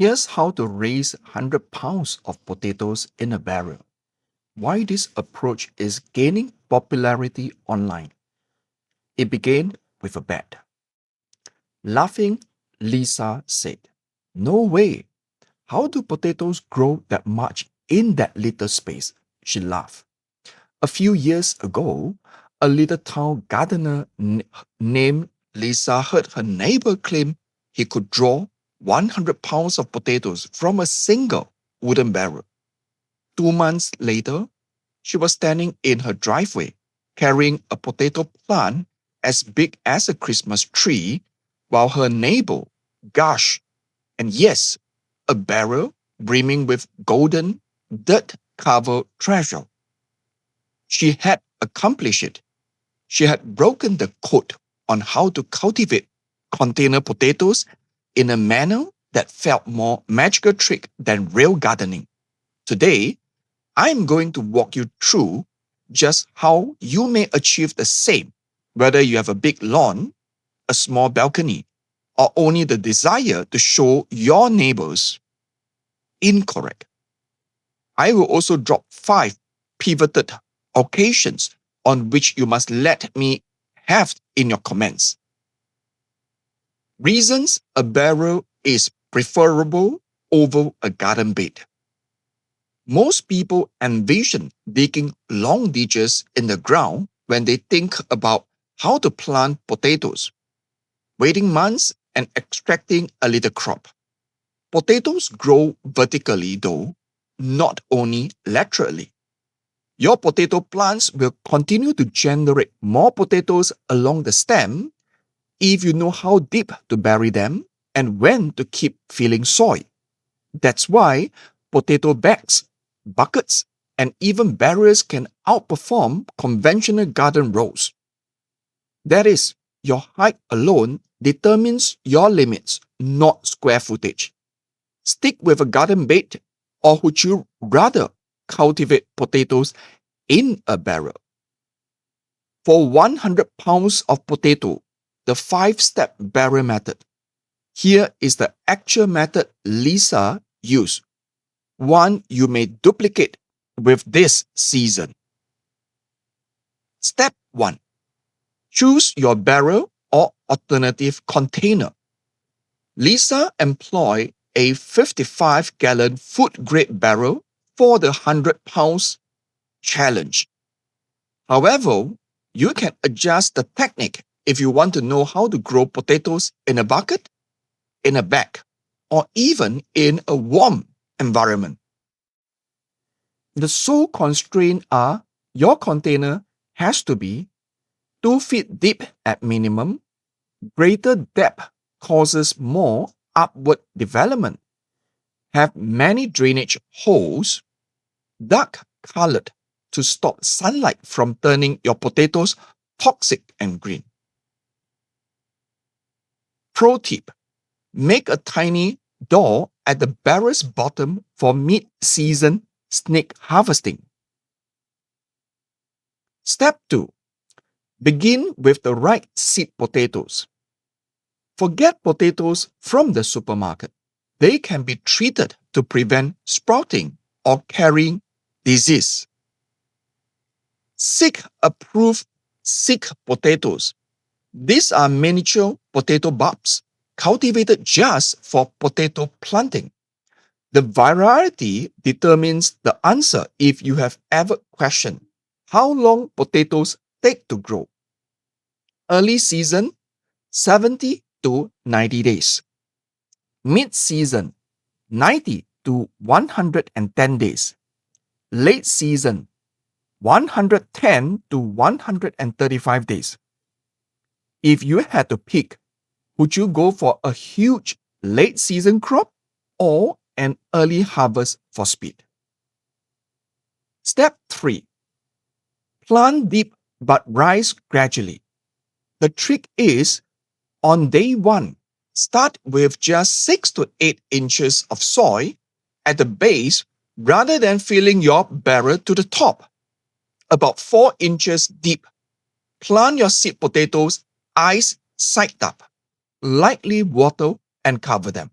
Here's how to raise 100 pounds of potatoes in a barrel. Why this approach is gaining popularity online. It began with a bet. Laughing, Lisa said, "No way. How do potatoes grow that much in that little space?" She laughed. A few years ago, a little town gardener named Lisa heard her neighbor claim he could draw 100 pounds of potatoes from a single wooden barrel. 2 months later, she was standing in her driveway carrying a potato plant as big as a Christmas tree, while her neighbor, gosh, and yes, a barrel brimming with golden, dirt covered treasure. She had accomplished it. She had broken the code on how to cultivate container potatoes in a manner that felt more magical trick than real gardening. Today, I'm going to walk you through just how you may achieve the same, whether you have a big lawn, a small balcony, or only the desire to show your neighbors. Incorrect. I will also drop 5 pivoted occasions on which you must let me have in your comments. Reasons a barrel is preferable over a garden bed. Most people envision digging long ditches in the ground when they think about how to plant potatoes, waiting months and extracting a little crop. Potatoes grow vertically though, not only laterally. Your potato plants will continue to generate more potatoes along the stem if you know how deep to bury them and when to keep filling soil. That's why potato bags, buckets, and even barriers can outperform conventional garden rows. That is, your height alone determines your limits, not square footage. Stick with a garden bed, or would you rather cultivate potatoes in a barrel? For 100 pounds of potato, the 5-step barrel method. Here is the actual method Lisa used, one you may duplicate with this season. Step 1. Choose your barrel or alternative container. Lisa employed a 55-gallon food-grade barrel for the 100 pounds challenge. However, you can adjust the technique if you want to know how to grow potatoes in a bucket, in a bag, or even in a warm environment. The sole constraints are your container has to be 2 feet deep at minimum. Greater depth causes more upward development. Have many drainage holes, dark colored to stop sunlight from turning your potatoes toxic and green. Pro tip: make a tiny door at the barrel's bottom for mid-season snake harvesting. Step 2. Begin with the right seed potatoes. Forget potatoes from the supermarket. They can be treated to prevent sprouting or carrying disease. Seek approved seed potatoes. These are miniature potato bulbs cultivated just for potato planting. The variety determines the answer if you have ever questioned how long potatoes take to grow. Early season, 70 to 90 days. Mid-season, 90 to 110 days. Late season, 110 to 135 days. If you had to pick, would you go for a huge late season crop or an early harvest for speed? Step 3. Plant deep but rise gradually. The trick is, on day 1, start with just 6 to 8 inches of soil at the base rather than filling your barrel to the top. About 4 inches deep. Plant your seed potatoes eyes side up. Lightly water and cover them.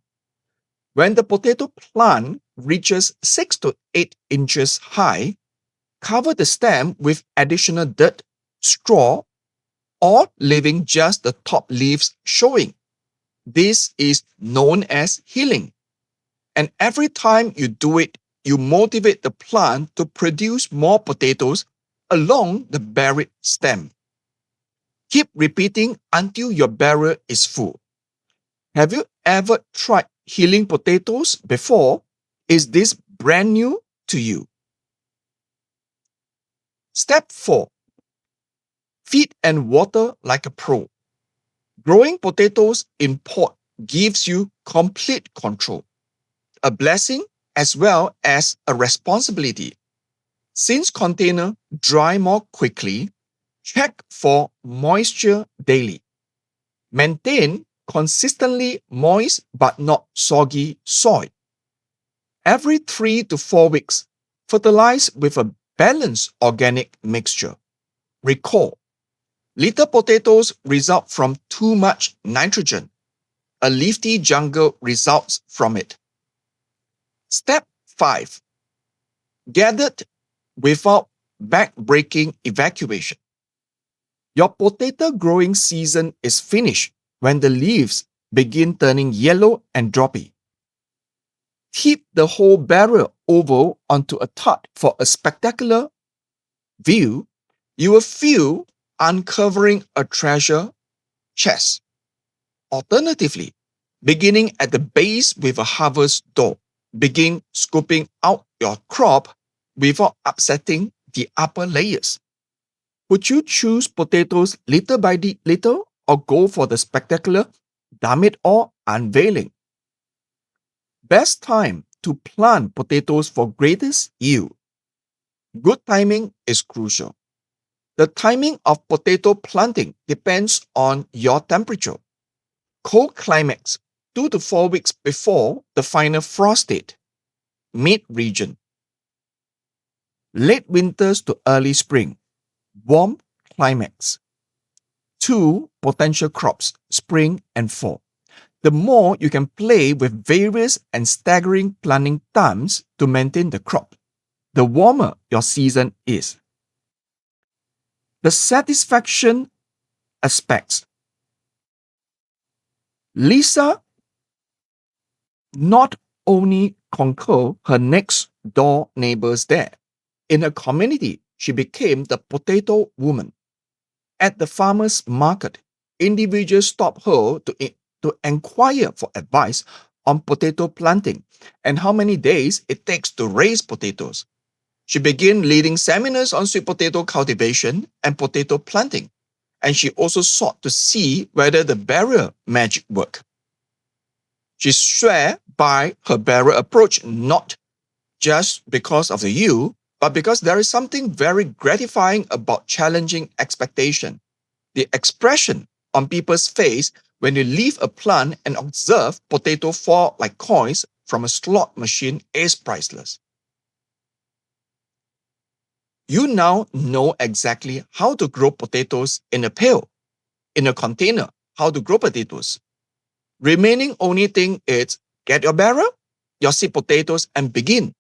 When the potato plant reaches 6 to 8 inches high, cover the stem with additional dirt, straw, or leaving just the top leaves showing. This is known as healing. And every time you do it, you motivate the plant to produce more potatoes along the buried stem. Keep repeating until your barrel is full. Have you ever tried healing potatoes before? Is this brand new to you? Step 4. Feed and water like a pro. Growing potatoes in pot gives you complete control, a blessing as well as a responsibility. Since containers dry more quickly, check for moisture daily. Maintain consistently moist but not soggy soil. Every 3 to 4 weeks, fertilize with a balanced organic mixture. Recall, little potatoes result from too much nitrogen. A leafy jungle results from it. Step 5. Gathered without back-breaking evacuation. Your potato growing season is finished when the leaves begin turning yellow and droppy. Tip the whole barrel over onto a tart for a spectacular view. You will feel uncovering a treasure chest. Alternatively, beginning at the base with a harvest door, begin scooping out your crop without upsetting the upper layers. Would you choose potatoes little by little or go for the spectacular damn it all unveiling? Best time to plant potatoes for greatest yield. Good timing is crucial. The timing of potato planting depends on your temperature. Cold climates 2 to 4 weeks before the final frost date. Mid-region. Late winters to early spring. Warm climates. 2 potential crops, spring and fall. The more you can play with various and staggering planting times to maintain the crop, the warmer your season is. The satisfaction aspects. Lisa not only conquered her next door neighbors there. In her community, she became the potato woman. At the farmer's market, individuals stopped her to inquire for advice on potato planting and how many days it takes to raise potatoes. She began leading seminars on sweet potato cultivation and potato planting, and she also sought to see whether the barrier magic worked. She swear by her barrier approach not just because of the yield, but because there is something very gratifying about challenging expectation. The expression on people's face when you leave a plant and observe potato fall like coins from a slot machine is priceless. You now know exactly how to grow potatoes in a pail, in a container, how to grow potatoes. Remaining only thing is get your barrel, your seed potatoes and begin.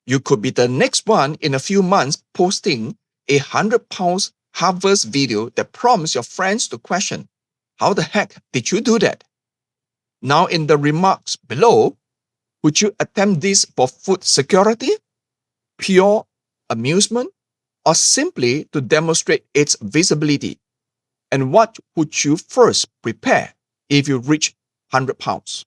You could be the next one in a few months posting a 100 pounds harvest video that prompts your friends to question, how the heck did you do that? Now in the remarks below, would you attempt this for food security, pure amusement, or simply to demonstrate its visibility? And what would you first prepare if you reach 100 pounds?